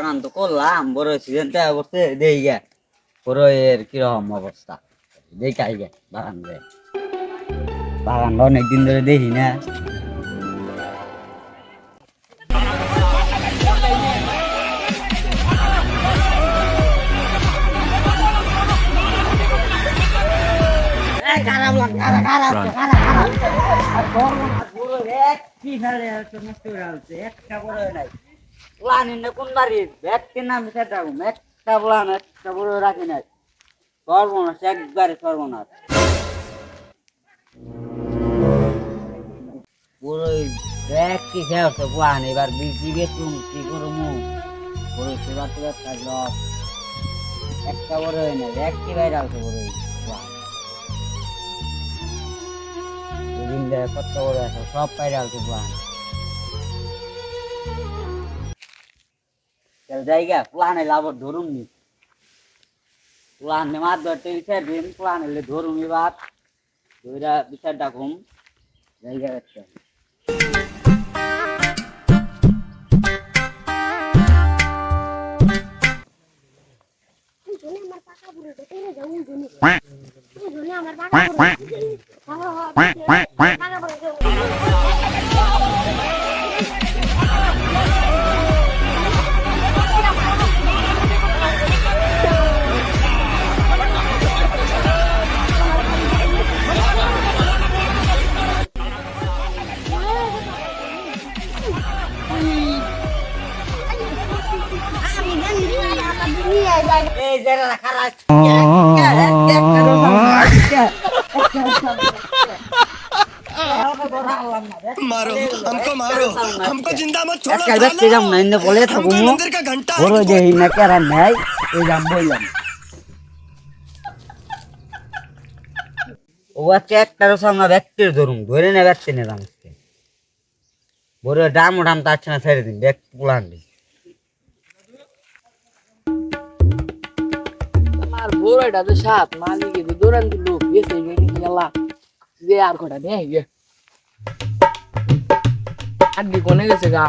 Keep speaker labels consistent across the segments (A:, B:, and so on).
A: বাগান তো করলাম বড় সিজনটা করতে দেই গে বড়ের কিরকম অবস্থা দেখাই গে বাগান বাগানটা অনেকদিন ধরে দেখি না কোন বাড়ির ব্যক্তির নাম একটা বলান একটা বড় রাখি নাই সর্বনাশ একবারে সর্বনাশ পুরোই ব্যাগ কি খেয়েছে প্লান এবার বিজি বেতুম কি করবো পুরো সেবার তো একটা বড় হয় না ব্যাগ কি বাইরে আছে বড় প্লান কত বড় আছে সব বাইরে আছে প্লান জায়গা প্লানে লাভ ধরুন নি প্লান মাছ ধরতে বিচার দিন প্লান এলে ধরুন এবার ধরা বিচার ডাকুম জায়গা একটা এই যারা খারাপ
B: मारो हमको मारो हमको जिंदा मत छोड़ो
A: বলে থাকবো
B: मंदिर का घंटा
A: বড় দেই না কেরা নাই এই যাম বললাম ও আজকে একটারও সামনে ব্যক্তির ধরুন ধরে না ব্যক্তি নিলাম আজকে বড় দাম উঠাম তার না ছেড়ে দিন ব্যাগ পুলান দিন
C: আর বড়টা তো সাত মালিকে তো দৌড়ান দিল বেশি গেলা যে আর কটা নেই গে আড্ডি কোনে গেছে গা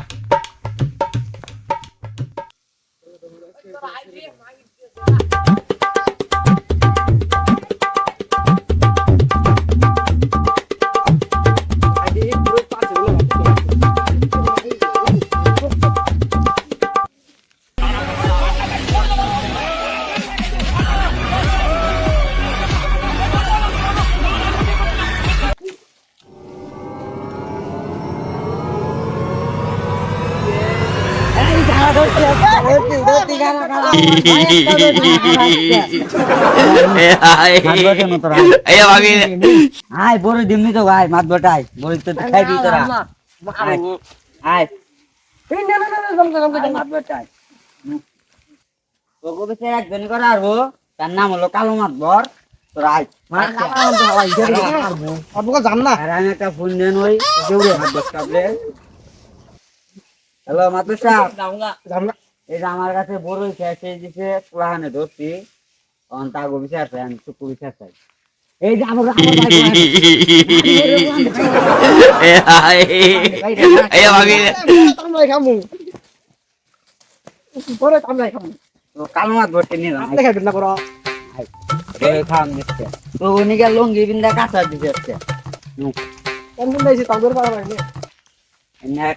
A: আয় বড় দিমনি তো ভাই মাত বটাই বড় তো খাইবি তোরা আয় মাত বটাই তোকে তো একজন করে আসবো তার নাম হলো কালো মাত বর তোরা আয়
C: জান না
A: আর আমি একটা ফোন দেন ওই দেউরে হাত বসকাবলে হ্যালো মাতুর সাহেব এই যে আমার কাছে বড় খেয়ে দিছে পুরাহানে ধরছি তখন তাগো বিচার চাই আমি চুক্কু বিচার চাই এই যে আমার কালো মাছ ধরতে নিলাম খাওয়ান দিচ্ছে তো উনি গিয়ে লঙ্গি বিন্দা কাঁচা দিচ্ছে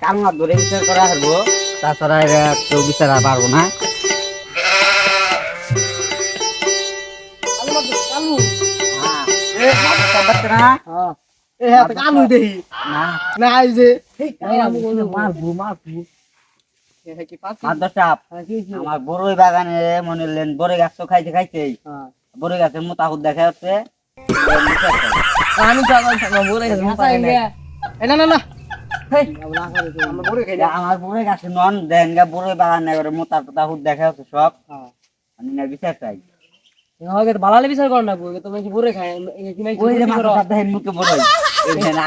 A: কালো মাছ ধরে বিচার করা আসবো তাছাড়া কেউ বিচার পারবো না আমার বড়ই বাগানে মনে হলেন বড়ই গাছ তো খাইতে খাইতে বড়ই গাছের মোটা হুদ দেখা যাচ্ছে আমার বড়ই গাছে নন দেন গা বড়ই বাগান মোটা পোতা হুদ দেখা যাচ্ছে সব মানে বিচার চাই
C: বালালে বিচার কর না তুমি কি বড় খায়
A: ওই যে মাথা সাথে মুখে বড় এই না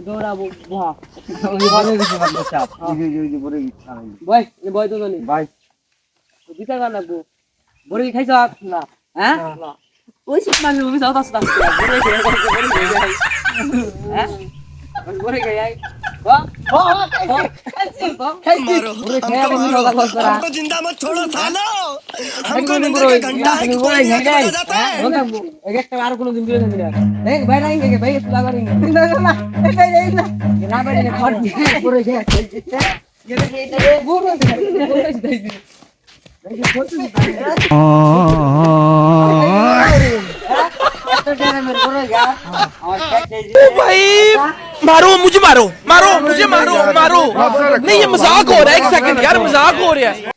C: দৌড়াবো
A: ওই বলে দিছি মাত্র চাপ ওই যে বড়
C: ভাই এই বয় তো জানি
A: ভাই
C: বিচার কর না বড় কি খাইছ না হ্যাঁ ওই সব মানুষ তুমি যাও তাস তাস বড় খাই হ্যাঁ বড় খাই
B: मारो हमको जिंदा मत छोड़ो सालो हमको नंबर का घंटा है कि कोई नहीं बजा जाता है
C: একটা আর কোনো দিন বিয়ে দিবি না দেখ ভাই রাইন কে ভাই তুই লাগা রিং না না না ভাই রে খড় পুরো গে বুড়ো দিছি
D: भाई मारो मुझे मारो मारो मुझे मारो मारो नहीं ये मजाक हो रहा है एक सेकंड यार मजाक हो रहा है